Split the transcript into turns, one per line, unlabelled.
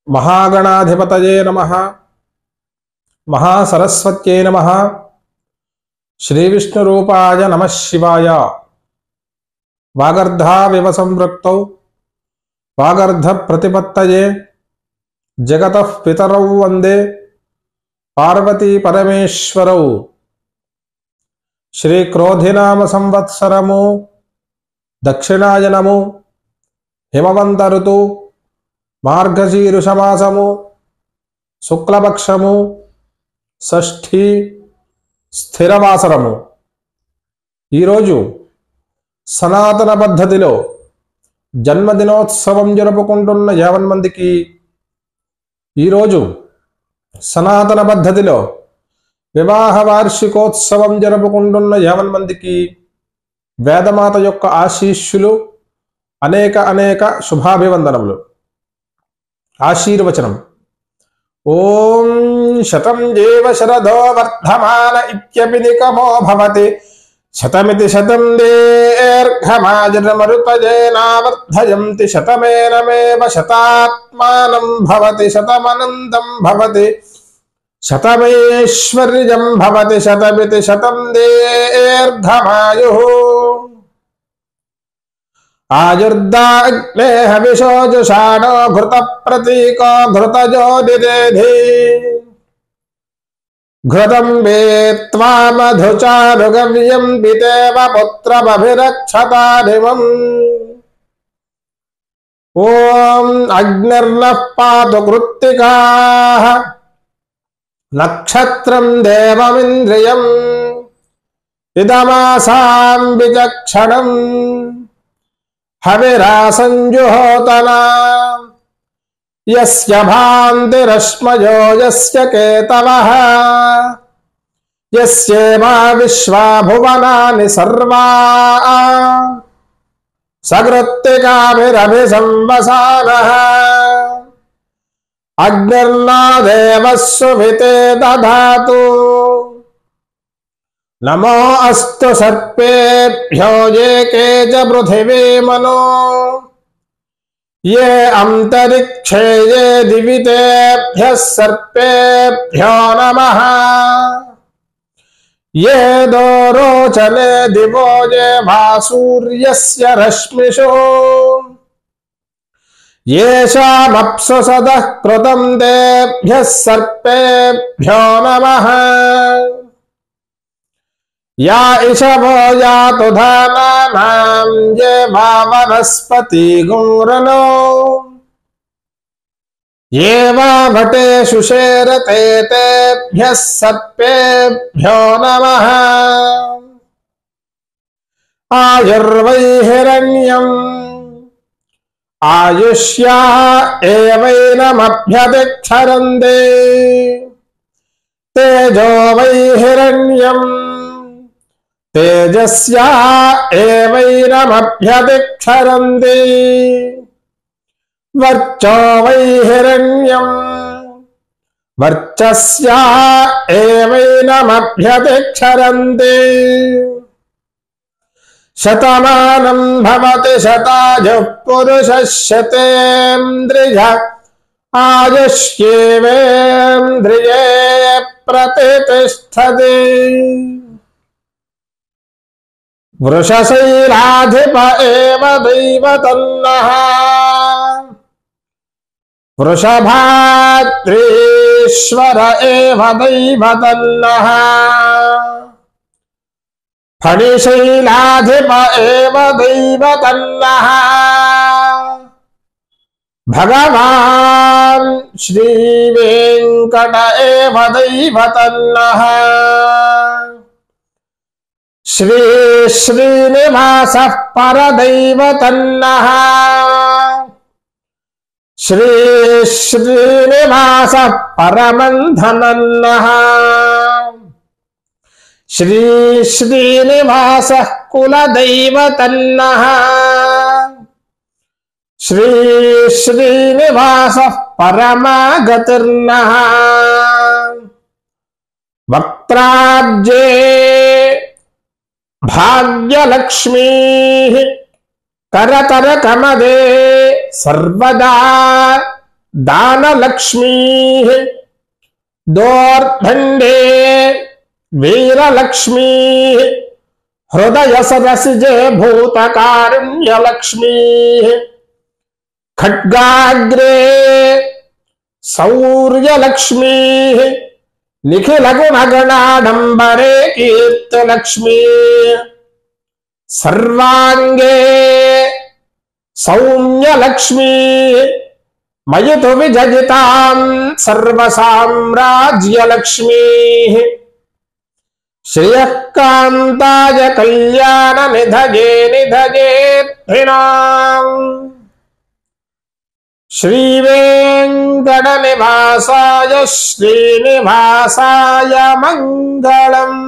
महागणाधिपतये नमः। महासरस्वत्यै नमः। श्रीविष्णुरूपाय नमः शिवाय। वागर्धाविव संवृक्तौ वागर्धप्रतिपत्तये जगतः पितरौ वन्दे पार्वती परमेश्वरौ। श्रीक्रोधिनाम संवत्सरमु दक्षिणायनमु हिमवंत ऋतु మార్గశీర్షమాసము శుక్లపక్షము షష్ఠి స్థిరవాసరము। ఈరోజు సనాతన పద్ధతిలో జన్మదినోత్సవం జరుపుకుంటున్న 50 మందికి, ఈరోజు సనాతన పద్ధతిలో వివాహ వార్షికోత్సవం జరుపుకుంటున్న 50 మందికి వేదమాత యొక్క ఆశీస్సులు, అనేక శుభాభివందనములు। ఆశీర్వచనం। ఓం శతం జీవ శరదో వర్ధమాన ఇత్యపి నికమో భవతి శతమితి శతం దీర్ఘమాజనమరుతజేనావర్ధయంతి శతమేనమేవ శతాత్మానం భవతి శతమనంతం భవతి శతమైశ్వర్యం భవతి శతమితి శతం దీర్ఘమాయుః। आयुर्दाग्ने हविषोजुषाणो घृत प्रतीको घृतजो दिदेधि घृतं वेत्वा मधुचारुगव्यं पितेव पुत्रमभिरक्षतानिमम्। ॐ अग्निर्नः पातु कृत्तिकाः नक्षत्रं देवमिन्द्रियम् इदमासां विचक्षणम् हविरासंजुहोतना यस्य भान्तिरश्मयो यस्य केतवः यस्येमा विश्वा भुवनानि सर्वा सकृत्तिकाभिरभिसंवसानः अग्निर्ना देवः सुविते दधातु। नमो अस्तु सर्पेभ्यो ये के च पृथिवी मनो ये अंतरिक्षे ये दिवितेभ्यः सर्पेभ्यो नमः। ये दोरोचने दिवो ये भासूर्यस्य रश्मिषु येषामप्सु सदः कृतं तेभ्यः सर्पेभ्यो नमः। या इषवो यातु धानानां ये वा वनस्पति गुंरनो ये वा भटेषु शेरते तेभ्यः सर्पेभ्यो नमः। आयुर्वै हिरण्यम् आयुष्या एवैनमभ्यतिक्षरन्ते तेजो वै हिरण्यम् तेजस्या एवैनमभ्यतिक्षरन्ति वर्चो वै हिरण्यम् वर्चस्या एवैनमभ्यतिक्षरन्ति। शतमानं भवति शतायुः पुरुषः शतेन्द्रियः आयुष्येवेन्द्रिये प्रतिष्ठति। वृषशैलाधिप एव दैवतन्नः वृषभाद्रीश्वर एव दैवतन्नः फणिशैलाधिप एव दैवतन्नः भगवान् श्रीवेङ्कट एव दैवतन्नः श्री श्रीनिवासः परदैवतन्नः श्री श्रीनिवासः परमन्धनन्नः श्री श्रीनिवासः कुलदैवतन्नः श्री श्रीनिवासः परमागतिर्नः वक्त्राब्जे भाग्यलक्ष्मी करतर कमदे सर्वदा दानलक्ष्मी दोर्दंडे वीरलक्ष्मी हृदय सरसिजे भूतकारुण्यलक्ष्मी खड्गाग्रे शौर्यलक्ष्मी निखिल गुणगणाडंबरे कीर्तिलक्ष्मी सर्वांगे सौम्यलक्ष्मी मयितु विजयितां सर्वसाम्राज्यलक्ष्मी श्रियकान्ताय कल्याण निधगे निधगेत्रिणाम् श्रीवेङ्कटनिवासाय श्रीनिवासाय मङ्गलम्।